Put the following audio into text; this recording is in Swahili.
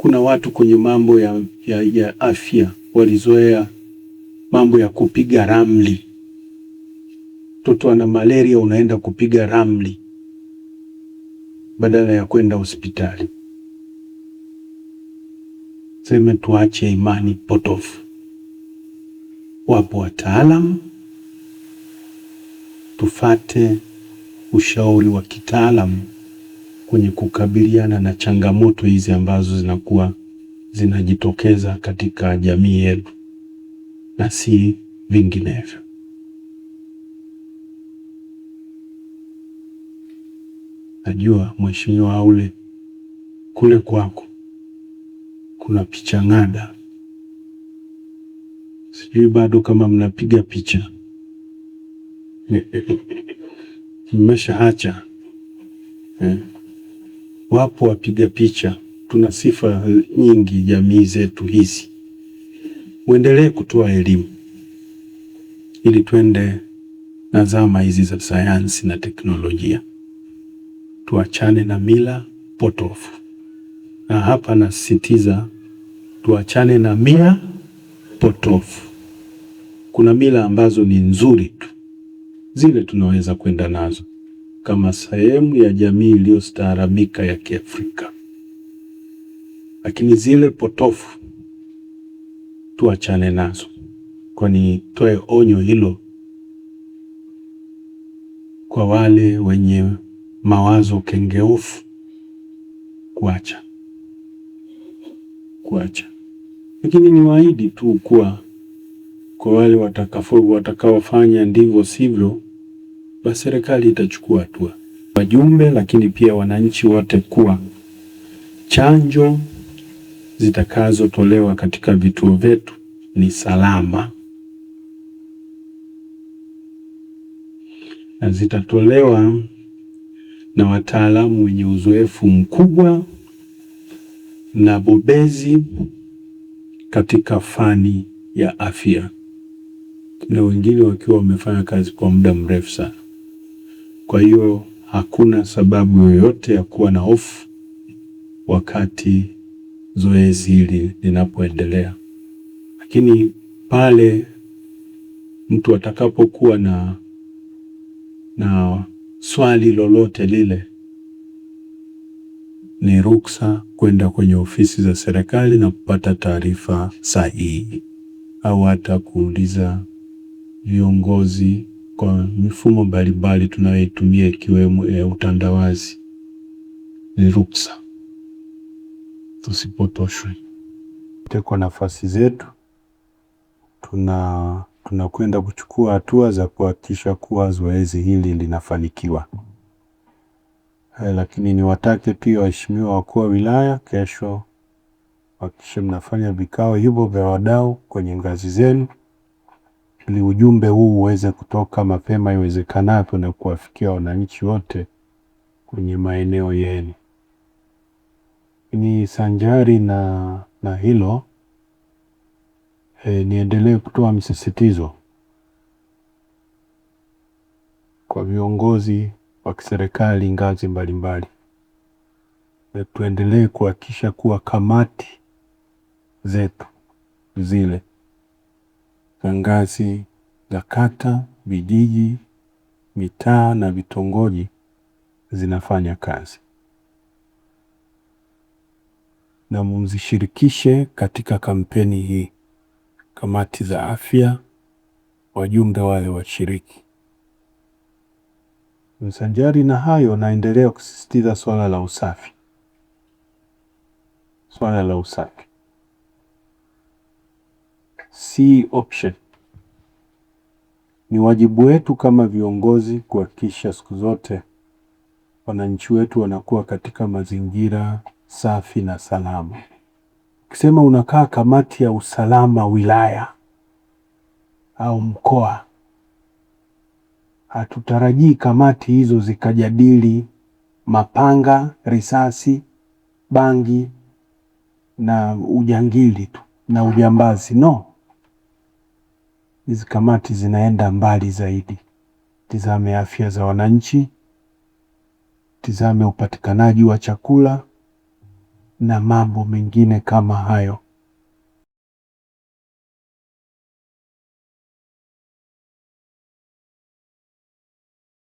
Kuna watu kwenye mambo ya afya walizoea mambo ya kupiga ramli. Mtoto ana malaria, unaenda kupiga ramli badala ya kwenda hospitali. Sema tuache imani potofu. Wapo wataalamu, tufate ushauri wa kitaalamu kwenye kukabiliana na changamoto hizi ambazo zinakuwa zinajitokeza katika jamii yetu na si vinginevyo. Najua Mheshimiwa Haule, kule kwako kuna picha ng'ada. Sijui bado kama mnapiga picha. Mmeshaacha. Wapo wapiga picha. Tuna sifa nyingi jamii zetu hizi. Uendelee kutoa elimu ili twende na zama hizi za sayansi na teknolojia. Tuachane na mila potofu. Na hapa nasisitiza tuachane na mila potofu. Kuna mila ambazo ni nzuri tu, zile tunaweza kwenda nazo kama sehemu ya jamii iliyostaarabika ya Kiafrika, lakini zile potofu tuachane nazo. Kwani toe onyo hilo kwa wale wenye mawazo kengeufu, kuacha. Lakini niwaahidi tu kuwa kwa wale watakaofanya ndivyo sivyo, basi serikali itachukua hatua. Wajumbe lakini pia wananchi wote kuwa chanjo zitakazotolewa katika vituo vyetu ni salama na zitatolewa na wataalamu wenye uzoefu mkubwa na bobezi katika fani ya afya, na wengine wakiwa wamefanya kazi kwa muda mrefu sana. Kwa hiyo hakuna sababu yoyote ya kuwa na hofu wakati zoezi hili linapoendelea. Lakini pale mtu atakapokuwa na swali lolote lile, ni ruksa kwenda kwenye ofisi za serikali na kupata taarifa sahihi, au hata kuuliza viongozi kwa mifumo mbalimbali tunayoitumia ikiwemo ya utandawazi. Ni ruksa, tusipotoshwe. Kwa nafasi zetu tunakwenda kuchukua hatua za kuhakikisha kuwa zoezi hili linafanikiwa. Lakini niwatake pia waheshimiwa wakuu wa wilaya, kesho hakikisha mnafanya vikao hivyo vya wadau kwenye ngazi zenu, ili ujumbe huu uweze kutoka mapema iwezekanavyo na kuwafikia wananchi wote kwenye maeneo yenu. Ni sanjari na hilo, niendelee kutoa msisitizo kwa viongozi wa kiserikali ngazi mbalimbali. Tuendelee kuhakikisha kuwa kamati zetu zile za ngazi za kata, vijiji, mitaa na vitongoji zinafanya kazi, na mzishirikishe katika kampeni hii kamati za afya, wajumbe wale washiriki. Msanjari na hayo, naendelea kusisitiza swala la usafi. Swala la usafi si option. Ni wajibu wetu kama viongozi kuhakikisha siku zote wananchi wetu wanakuwa katika mazingira safi na salama. Ukisema unakaa kamati ya usalama wilaya au mkoa, hatutarajii kamati hizo zikajadili mapanga, risasi, bangi na ujangili tu na ujambazi. No. Hizi kamati zinaenda mbali zaidi. Tizame afya za wananchi, tizame upatikanaji wa chakula, na mambo mengine kama hayo.